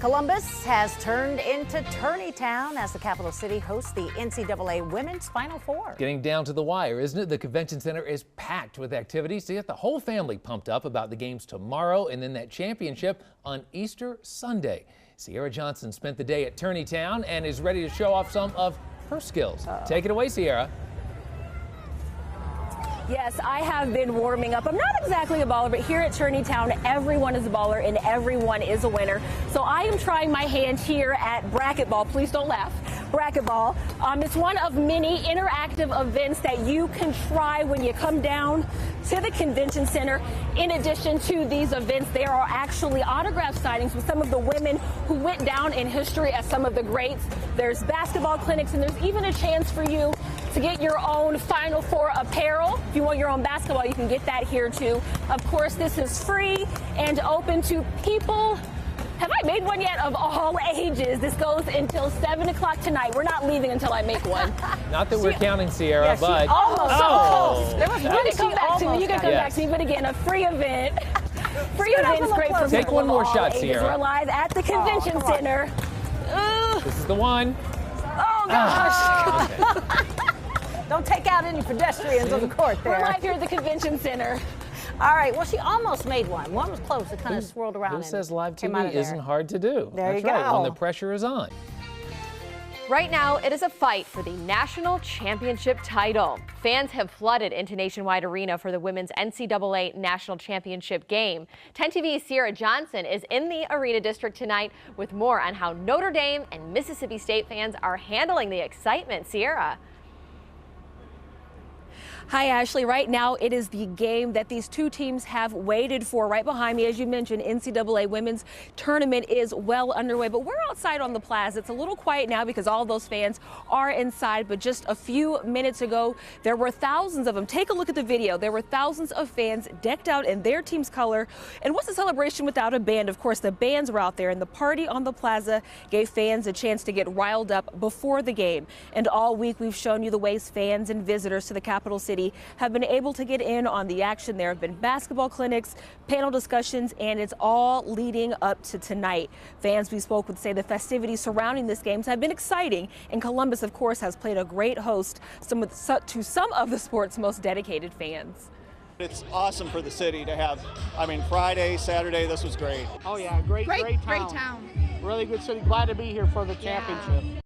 Columbus has turned into Tourney Town as the capital city hosts the NCAA Women's Final Four. Getting down to the wire, isn't it? The convention center is packed with activities to get the whole family pumped up about the games tomorrow and then that championship on Easter Sunday. Cierra Johnson spent the day at Tourney Town and is ready to show off some of her skills. Take it away, Cierra. Yes, I have been warming up. I'm not exactly a baller, but here at Tourney Town, everyone is a baller and everyone is a winner. So I am trying my hand here at bracket ball. Please don't laugh. Bracket ball. It's one of many interactive events that you can try when you come down to the convention center. In addition to these events, there are actually autograph signings with some of the women who went down in history as some of the greats. There's basketball clinics, and there's even a chance for you to get your own Final Four apparel. If you want your own basketball, you can get that here too. Of course, this is free and open to people. Have I made one yet? Of all ages. This goes until 7 o'clock tonight. We're not leaving until I make one. Not that we're counting, Cierra, yeah, but almost. There was you can come back to me. You can come back to me. But again, a free event. Free event's great for take people one more of all shot, ages. Cierra. We're live at the convention center. This is the one. Oh gosh. Okay. Don't take out any pedestrians on the court there. We're live here at the convention center. All right, well, she almost made one. One was close. It kind of swirled around. Who says live came out TV of there. isn't hard to do? There That's you right, go. when the pressure is on. Right now, it is a fight for the national championship title. Fans have flooded into Nationwide Arena for the women's NCAA national championship game. 10 TV's Cierra Johnson is in the Arena District tonight with more on how Notre Dame and Mississippi State fans are handling the excitement. Cierra. Hi, Ashley. Right now, it is the game that these two teams have waited for. Right behind me, as you mentioned, NCAA women's tournament is well underway, but we're outside on the plaza. It's a little quiet now because all those fans are inside, but just a few minutes ago, there were thousands of them. Take a look at the video. There were thousands of fans decked out in their team's color. And what's a celebration without a band? Of course, the bands were out there, and the party on the plaza gave fans a chance to get riled up before the game. And all week, we've shown you the ways fans and visitors to the capital city have been able to get in on the action. There have been basketball clinics, panel discussions, and it's all leading up to tonight. Fans we spoke with say the festivities surrounding this game have been exciting, and Columbus, of course, has played a great host to some of the sport's most dedicated fans. It's awesome for the city to have, Friday, Saturday, this was great. Oh yeah, great town. Really good city. Glad to be here for the championship.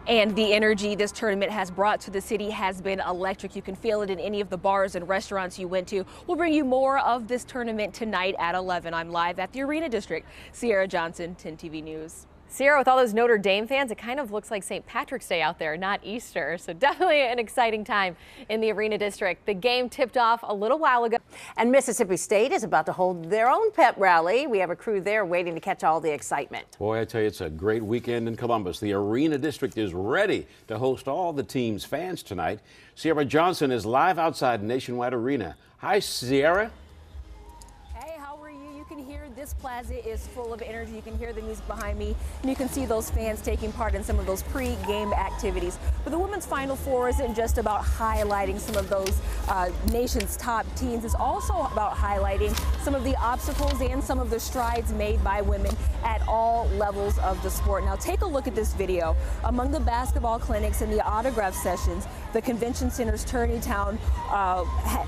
And the energy this tournament has brought to the city has been electric. You can feel it in any of the bars and restaurants you went to. We'll bring you more of this tournament tonight at 11. I'm live at the Arena District. Cierra Johnson, 10 TV News. Cierra, with all those Notre Dame fans, it kind of looks like St. Patrick's Day out there, not Easter. So definitely an exciting time in the Arena District. The game tipped off a little while ago. And Mississippi State is about to hold their own pep rally. We have a crew there waiting to catch all the excitement. Boy, I tell you, it's a great weekend in Columbus. The Arena District is ready to host all the team's fans tonight. Cierra Johnson is live outside Nationwide Arena. Hi, Cierra. This plaza is full of energy. You can hear the music behind me, and you can see those fans taking part in some of those pre-game activities. But the Women's Final Four isn't just about highlighting some of those nation's top teams. It's also about highlighting some of the obstacles and some of the strides made by women at all levels of the sport. Now take a look at this video. Among the basketball clinics and the autograph sessions, the Convention Center's Tourney Town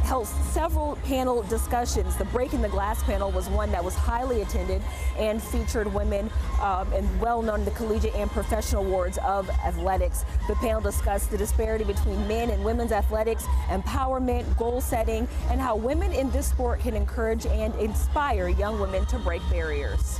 held several panel discussions. The Breaking the Glass panel was one that was highly attended and featured women and well-known in the collegiate and professional wards of athletics. The panel discussed the disparity between men and women's athletics, empowerment, goal setting, and how women in this sport can encourage and inspire young women to break barriers.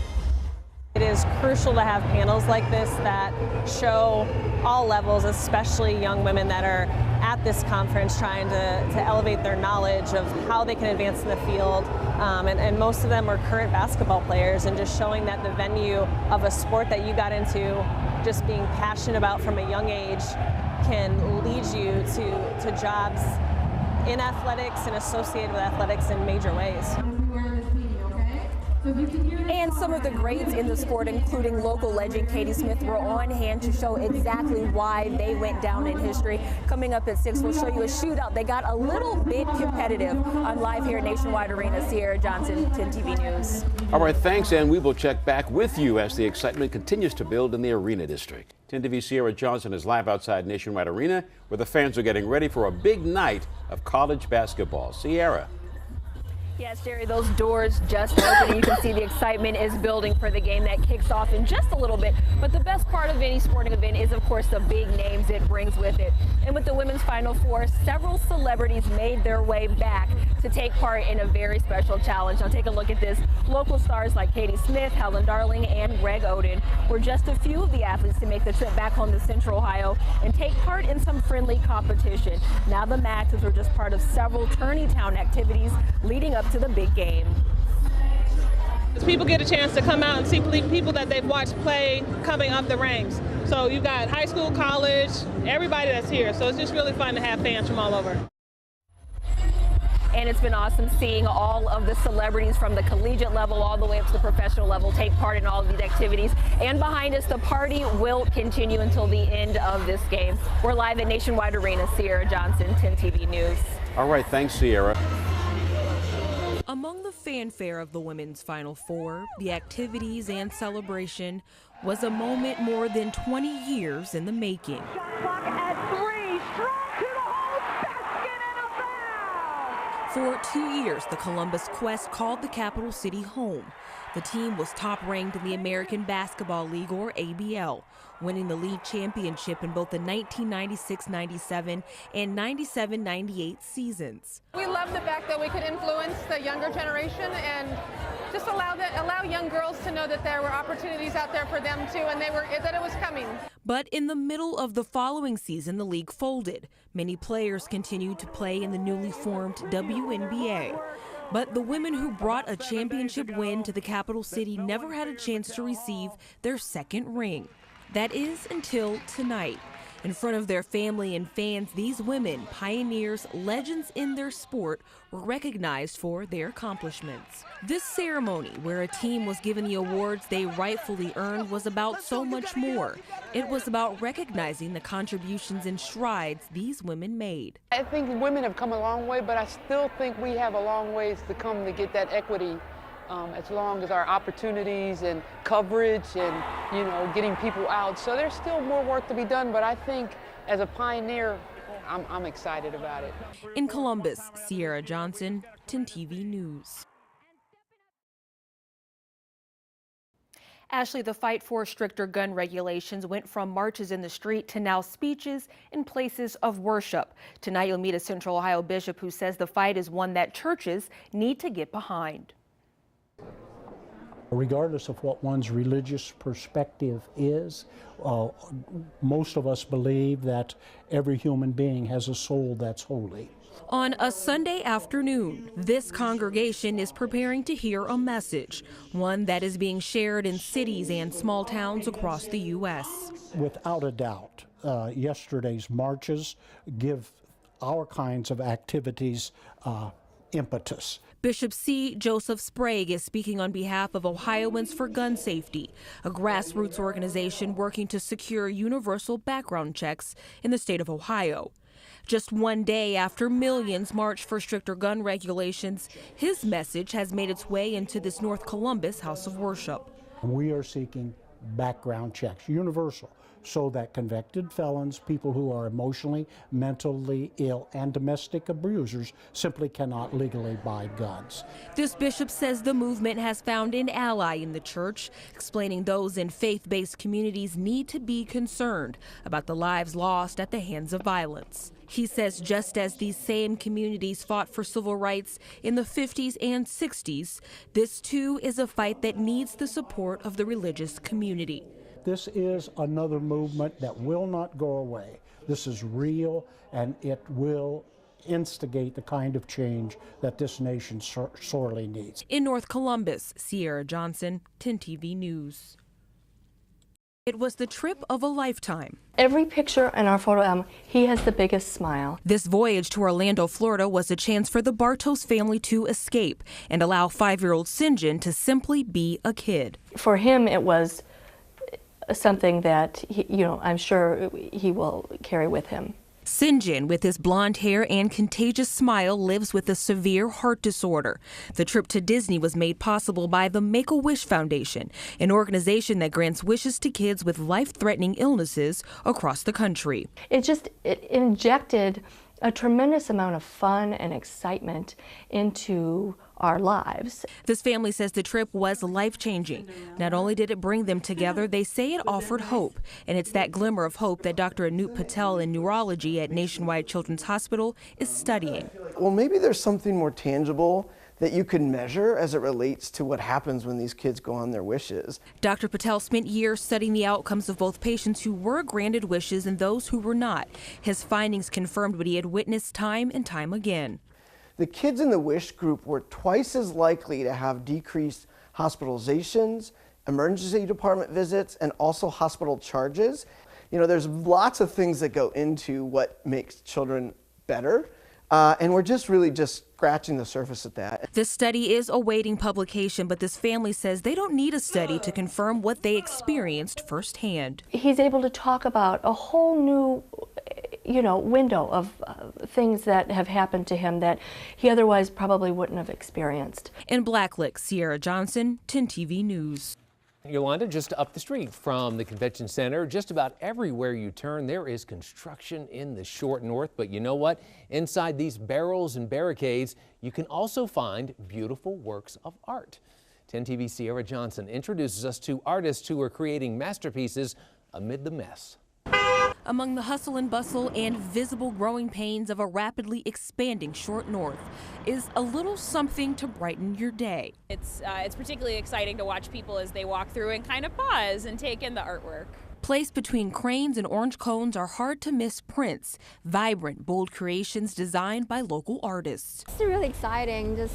It is crucial to have panels like this that show all levels, especially young women that are at this conference trying to elevate their knowledge of how they can advance in the field. And most of them are current basketball players, and just showing that the venue of a sport that you got into just being passionate about from a young age can lead you to jobs in athletics and associated with athletics in major ways. And some of the greats in the sport, including local legend Katie Smith, were on hand to show exactly why they went down in history. Coming up at 6, we'll show you a shootout. They got a little bit competitive. I'm live here at Nationwide Arena. Cierra Johnson, 10 TV News. All right, thanks, and we will check back with you as the excitement continues to build in the Arena District. 10 TV Cierra Johnson is live outside Nationwide Arena, where the fans are getting ready for a big night of college basketball. Cierra. Yes, Jerry, those doors just opened. You can see the excitement is building for the game that kicks off in just a little bit. But the best part of any sporting event is, of course, the big names it brings with it. And with the women's Final Four, several celebrities made their way back to take part in a very special challenge. Now take a look at this. Local stars like Katie Smith, Helen Darling, and Greg Oden were just a few of the athletes to make the trip back home to Central Ohio and take part in some friendly competition. Now the matches were just part of several Town activities leading up to the big game. People get a chance to come out and see people that they've watched play coming up the ranks. So you've got high school, college, everybody that's here. So it's just really fun to have fans from all over. And it's been awesome seeing all of the celebrities from the collegiate level all the way up to the professional level take part in all of these activities. And behind us, the party will continue until the end of this game. We're live at Nationwide Arena. Cierra Johnson, 10 TV News. All right, thanks, Cierra. Among the fanfare of the women's Final Four, the activities and celebration was a moment more than 20 years in the making. Shot clock at 3, strong to the hole, basket and a foul! For 2 years, the Columbus Quest called the capital city home. The team was top-ranked in the American Basketball League, or ABL, winning the league championship in both the 1996-97 and 97-98 seasons. We love the fact that we could influence the younger generation and just allow young girls to know that there were opportunities out there for them too, and that it was coming. But in the middle of the following season, the league folded. Many players continued to play in the newly formed WNBA. But the women who brought a championship win to the capital city never had a chance to receive their second ring. That is until tonight. In front of their family and fans, these women, pioneers, legends in their sport, were recognized for their accomplishments. This ceremony, where a team was given the awards they rightfully earned, was about so much more. It was about recognizing the contributions and strides these women made. I think women have come a long way, but I still think we have a long ways to come to get that equity. As long as our opportunities and coverage and, getting people out. So there's still more work to be done, but I think as a pioneer, I'm excited about it. In Columbus, Cierra Johnson, 10 TV News. Ashley, the fight for stricter gun regulations went from marches in the street to now speeches in places of worship. Tonight you'll meet a Central Ohio bishop who says the fight is one that churches need to get behind. Regardless of what one's religious perspective is, most of us believe that every human being has a soul that's holy. On a Sunday afternoon, this congregation is preparing to hear a message, one that is being shared in cities and small towns across the U.S. Without a doubt, yesterday's marches give our kinds of activities impetus. Bishop C. Joseph Sprague is speaking on behalf of Ohioans for Gun Safety, a grassroots organization working to secure universal background checks in the state of Ohio. Just one day after millions marched for stricter gun regulations, his message has made its way into this North Columbus house of worship. We are seeking background checks, universal, so that convicted felons, people who are emotionally, mentally ill, and domestic abusers simply cannot legally buy guns. This bishop says the movement has found an ally in the church, explaining those in faith-based communities need to be concerned about the lives lost at the hands of violence. He says just as these same communities fought for civil rights in the 50s and 60s, this too is a fight that needs the support of the religious community. This is another movement that will not go away. This is real, and it will instigate the kind of change that this nation sorely needs. In North Columbus, Cierra Johnson, 10 TV News. It was the trip of a lifetime. Every picture in our photo album, he has the biggest smile. This voyage to Orlando, Florida was a chance for the Bartos family to escape and allow 5-year-old Sinjin to simply be a kid. For him, it was something that, I'm sure he will carry with him. Sinjin, with his blonde hair and contagious smile, lives with a severe heart disorder. The trip to Disney was made possible by the Make-A-Wish Foundation, an organization that grants wishes to kids with life-threatening illnesses across the country. It injected a tremendous amount of fun and excitement into our lives. This family says the trip was life-changing. Not only did it bring them together, they say it offered hope. And it's that glimmer of hope that Dr. Anoop Patel in neurology at Nationwide Children's Hospital is studying. Well, maybe there's something more tangible that you can measure as it relates to what happens when these kids go on their wishes. Dr. Patel spent years studying the outcomes of both patients who were granted wishes and those who were not. His findings confirmed what he had witnessed time and time again. The kids in the WISH group were twice as likely to have decreased hospitalizations, emergency department visits, and also hospital charges. There's lots of things that go into what makes children better. And we're just scratching the surface at that. This study is awaiting publication, but this family says they don't need a study to confirm what they experienced firsthand. He's able to talk about a whole new, window of things that have happened to him that he otherwise probably wouldn't have experienced. In Blacklick, Cierra Johnson, 10 TV News. Yolanda, just up the street from the convention center, just about everywhere you turn, there is construction in the short north. But you know what? Inside these barrels and barricades, you can also find beautiful works of art. 10 TV's Cierra Johnson introduces us to artists who are creating masterpieces amid the mess. Among the hustle and bustle and visible growing pains of a rapidly expanding short north is a little something to brighten your day. It's particularly exciting to watch people as they walk through and kind of pause and take in the artwork. Placed between cranes and orange cones are hard-to-miss prints, vibrant, bold creations designed by local artists. It's really exciting.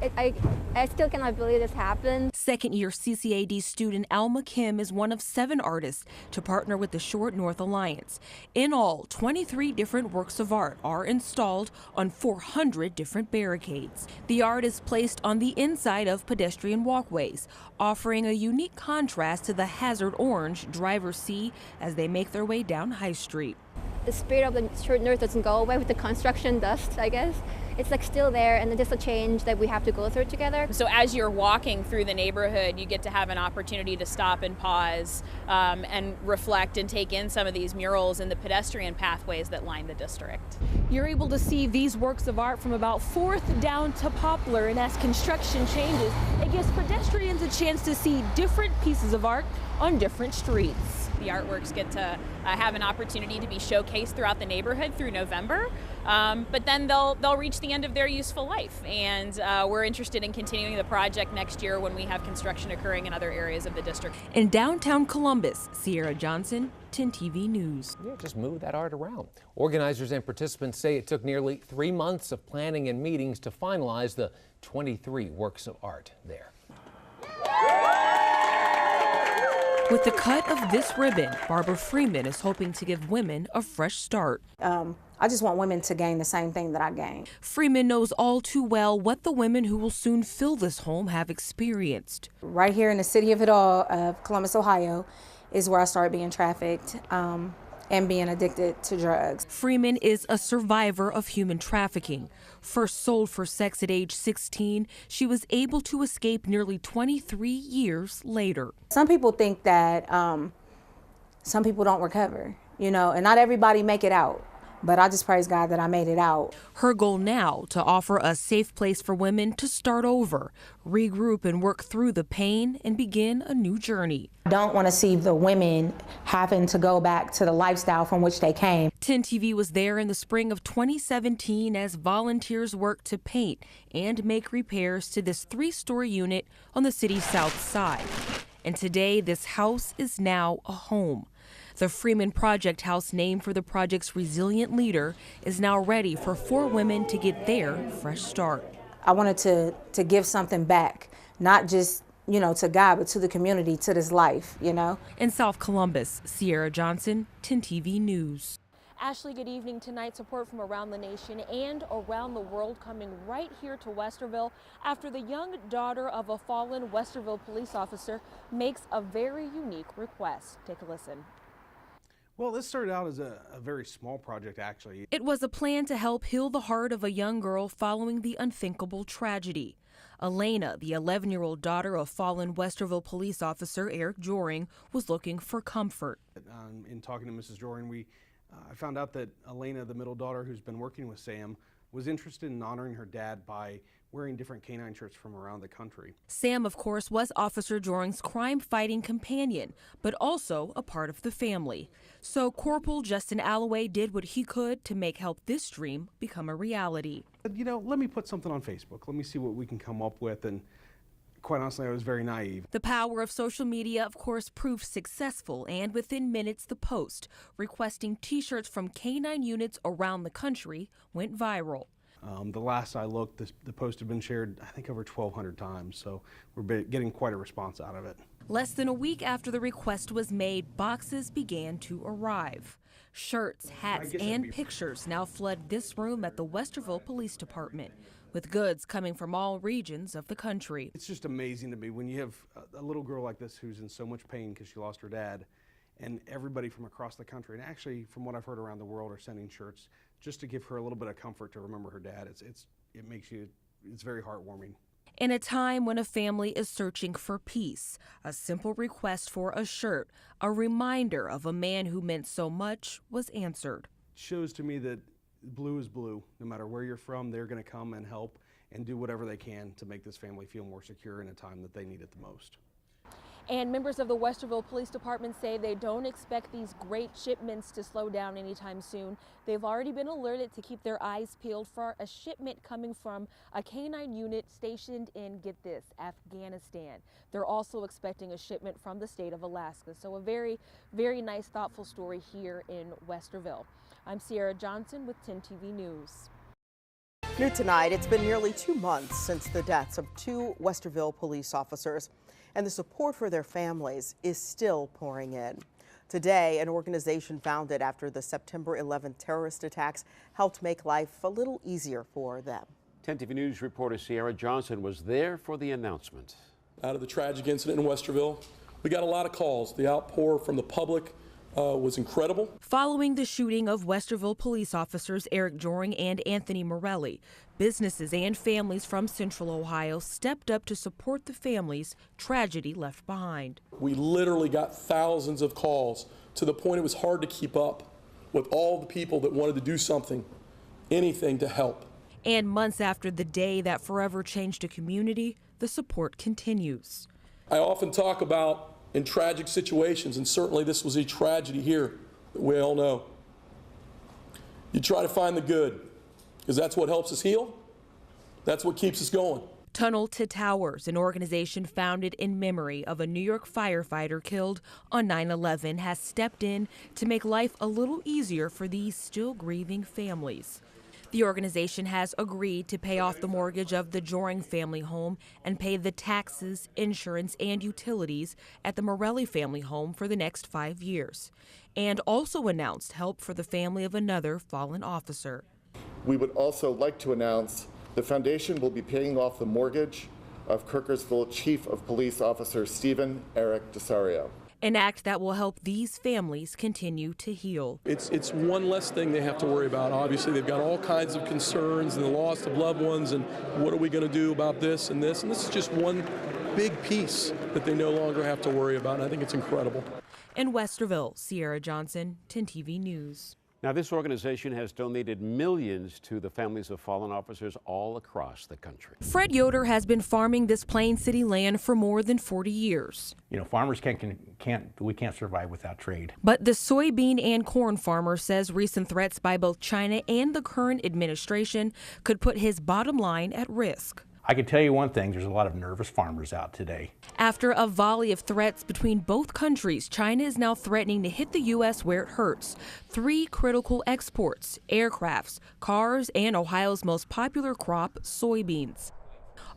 I still cannot believe this happened. Second-year CCAD student Alma Kim is one of 7 artists to partner with the Short North Alliance. In all, 23 different works of art are installed on 400 different barricades. The art is placed on the inside of pedestrian walkways, offering a unique contrast to the hazard orange drivers see as they make their way down High Street. The spirit of the Short North doesn't go away with the construction dust, I guess. It's still there, and it's just a change that we have to go through together. So as you're walking through the neighborhood, you get to have an opportunity to stop and pause and reflect and take in some of these murals and the pedestrian pathways that line the district. You're able to see these works of art from about 4th down to Poplar, and as construction changes, it gives pedestrians a chance to see different pieces of art on different streets. The artworks get to have an opportunity to be showcased throughout the neighborhood through November, but then they'll reach the end of their useful life, and we're interested in continuing the project next year when we have construction occurring in other areas of the district. In downtown Columbus, Cierra Johnson, 10 TV News. Yeah, just move that art around. Organizers and participants say it took nearly 3 months of planning and meetings to finalize the 23 works of art there. With the cut of this ribbon, Barbara Freeman is hoping to give women a fresh start. I just want women to gain the same thing that I gained. Freeman knows all too well what the women who will soon fill this home have experienced. Right here in the city of it all, of Columbus, Ohio, is where I started being trafficked and being addicted to drugs. Freeman is a survivor of human trafficking. First sold for sex at age 16, she was able to escape nearly 23 years later. Some people think that some people don't recover, and not everybody make it out. But I just praise God that I made it out. Her goal now to offer a safe place for women to start over, regroup and work through the pain and begin a new journey. I don't want to see the women having to go back to the lifestyle from which they came. 10 TV was there in the spring of 2017 as volunteers worked to paint and make repairs to this 3-story unit on the city's south side. And today, this house is now a home. The Freeman Project House, named for the project's resilient leader, is now ready for 4 women to get their fresh start. I wanted to give something back, not just you know, to God, but to the community, to this life, you know. In South Columbus, Cierra Johnson, 10 TV News. Ashley, good evening. Tonight, support from around the nation and around the world coming right here to Westerville after the young daughter of a fallen Westerville police officer makes a very unique request. Take a listen. Well, this started out as a very small project, actually. It was a plan to help heal the heart of a young girl following the unthinkable tragedy. Elena, the 11-year-old daughter of fallen Westerville police officer Eric Joring, was looking for comfort. In talking to Mrs. Joring, I found out that Elena, the middle daughter who's been working with Sam, was interested in honoring her dad by wearing different canine shirts from around the country. Sam, of course, was Officer Joring's crime-fighting companion, but also a part of the family. So Corporal Justin Alloway did what he could to make help this dream become a reality. You know, let me put something on Facebook. Let me see what we can come up with. And quite honestly, I was very naive. The power of social media, of course, proved successful, and within minutes, the post requesting T-shirts from canine units around the country went viral. The last I looked, the post had been shared, I think, over 1,200 times, so we're getting quite a response out of it. Less than a week after the request was made, boxes began to arrive. Shirts, hats, and pictures now flood this room at the Westerville Police Department, with goods coming from all regions of the country. It's just amazing to me when you have a little girl like this who's in so much pain because she lost her dad, and everybody from across the country, and actually from what I've heard around the world, are sending shirts just to give her a little bit of comfort to remember her dad. It's very heartwarming. In a time when a family is searching for peace, a simple request for a shirt, a reminder of a man who meant so much, was answered. It shows to me that blue is blue. No matter where you're from, they're going to come and help and do whatever they can to make this family feel more secure in a time that they need it the most. And members of the Westerville Police Department say they don't expect these great shipments to slow down anytime soon. They've already been alerted to keep their eyes peeled for a shipment coming from a canine unit stationed in, get this, Afghanistan. They're also expecting a shipment from the state of Alaska. So a very, very nice, thoughtful story here in Westerville. I'm Cierra Johnson with 10 TV News. New tonight, it's been nearly 2 months since the deaths of 2 Westerville police officers, and the support for their families is still pouring in. Today, an organization founded after the September 11th terrorist attacks helped make life a little easier for them. 10 TV News reporter Cierra Johnson was there for the announcement. Out of the tragic incident in Westerville, we got a lot of calls. The outpour from the public was incredible. Following the shooting of Westerville police officers Eric Joring and Anthony Morelli, businesses and families from Central Ohio stepped up to support the families tragedy left behind. We literally got thousands of calls to the point it was hard to keep up with all the people that wanted to do something, anything to help. And months after the day that forever changed a community, the support continues. I often talk about in tragic situations, and certainly this was a tragedy here that we all know. You try to find the good, because that's what helps us heal. That's what keeps us going. Tunnel to Towers, an organization founded in memory of a New York firefighter killed on 9/11, has stepped in to make life a little easier for these still grieving families. The organization has agreed to pay off the mortgage of the Joring family home and pay the taxes, insurance, and utilities at the Morelli family home for the next 5 years, and also announced help for the family of another fallen officer. We would also like to announce the foundation will be paying off the mortgage of Kirkersville Chief of Police Officer Stephen Eric Desario. An act that will help these families continue to heal. It's one less thing they have to worry about. Obviously, they've got all kinds of concerns and the loss of loved ones and what are we going to do about this and this. And this is just one big piece that they no longer have to worry about. And I think it's incredible. In Westerville, Cierra Johnson, 10 TV News. Now, this organization has donated millions to the families of fallen officers all across the country. Fred Yoder has been farming this Plain City land for more than 40 years. You know, farmers we can't survive without trade. But the soybean and corn farmer says recent threats by both China and the current administration could put his bottom line at risk. I can tell you one thing, there's a lot of nervous farmers out today. After a volley of threats between both countries, China is now threatening to hit the U.S. where it hurts. 3 critical exports, aircrafts, cars, and Ohio's most popular crop, soybeans.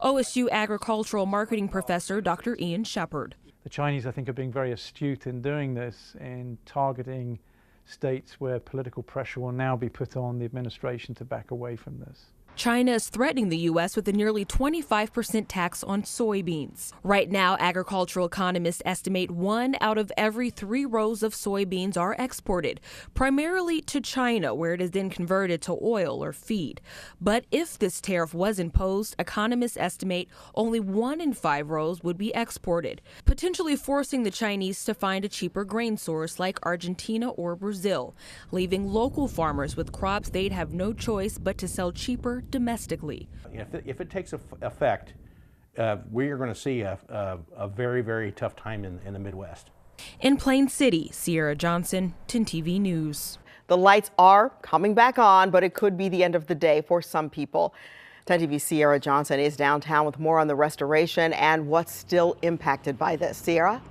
OSU agricultural marketing professor Dr. Ian Shepard. The Chinese, I think, are being very astute in doing this, in targeting states where political pressure will now be put on the administration to back away from this. China is threatening the U.S. with a nearly 25% tax on soybeans. Right now, agricultural economists estimate 1 out of every 3 rows of soybeans are exported, primarily to China, where it is then converted to oil or feed. But if this tariff was imposed, economists estimate only 1 in 5 rows would be exported, potentially forcing the Chinese to find a cheaper grain source like Argentina or Brazil, leaving local farmers with crops they'd have no choice but to sell cheaper domestically. If it takes effect, we are going to see a very, very tough time in the Midwest. In Plain City, Cierra Johnson, 10 TV News. The lights are coming back on, but it could be the end of the day for some people. 10 TV's Cierra Johnson is downtown with more on the restoration and what's still impacted by this. Cierra?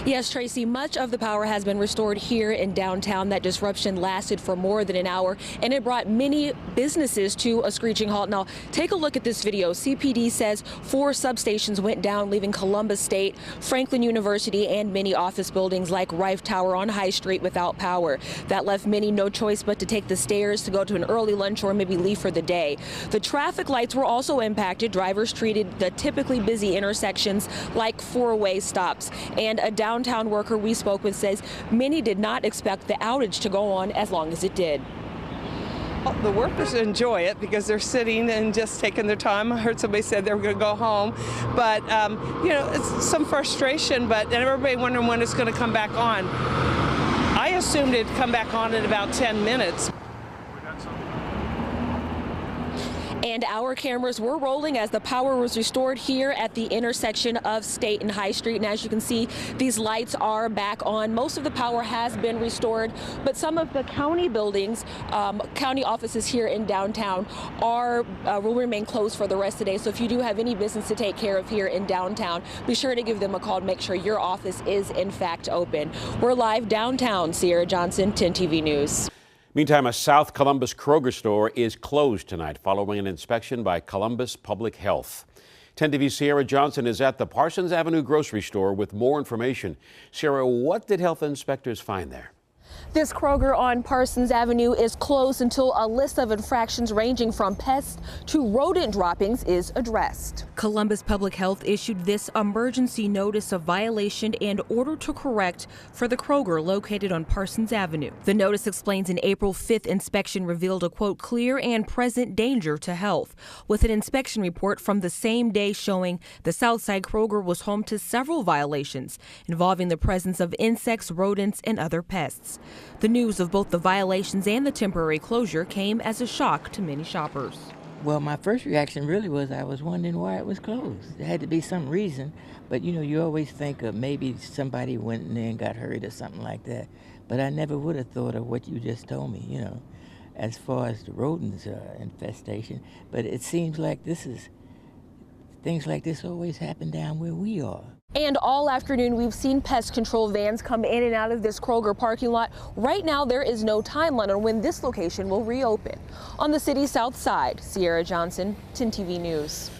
Yes, Tracy, much of the power has been restored here in downtown. That disruption lasted for more than an hour, and it brought many businesses to a screeching halt. Now, take a look at this video. CPD says 4 substations went down, leaving Columbus State, Franklin University, and many office buildings like Rife Tower on High Street without power. That left many no choice but to take the stairs to go to an early lunch or maybe leave for the day. The traffic lights were also impacted. Drivers treated the typically busy intersections like 4-way stops. And a downtown worker we spoke with says many did not expect the outage to go on as long as it did. Well, the workers enjoy it because they're sitting and just taking their time. I heard somebody said they were going to go home, but you know, it's some frustration, but everybody wondering when it's going to come back on. I assumed it'd come back on in about 10 minutes. And our cameras were rolling as the power was restored here at the intersection of State and High Street. And as you can see, these lights are back on. Most of the power has been restored, but some of the county buildings, county offices here in downtown will remain closed for the rest of the day. So if you do have any business to take care of here in downtown, be sure to give them a call to make sure your office is in fact open. We're live downtown. Cierra Johnson, 10 TV News. Meantime, a South Columbus Kroger store is closed tonight following an inspection by Columbus Public Health. 10 TV's Cierra Johnson is at the Parsons Avenue grocery store with more information. Cierra, what did health inspectors find there? This Kroger on Parsons Avenue is closed until a list of infractions ranging from pests to rodent droppings is addressed. Columbus Public Health issued this emergency notice of violation and order to correct for the Kroger located on Parsons Avenue. The notice explains an April 5th inspection revealed a, quote, clear and present danger to health, with an inspection report from the same day showing the Southside Kroger was home to several violations involving the presence of insects, rodents, and other pests. The news of both the violations and the temporary closure came as a shock to many shoppers. Well, my first reaction really was I was wondering why it was closed. There had to be some reason, but you know, you always think of maybe somebody went in there and got hurt or something like that. But I never would have thought of what you just told me, you know, as far as the rodents infestation. But it seems like things like this always happen down where we are. And all afternoon, we've seen pest control vans come in and out of this Kroger parking lot. Right now, there is no timeline on when this location will reopen. On the city's south side, Cierra Johnson, 10 TV News.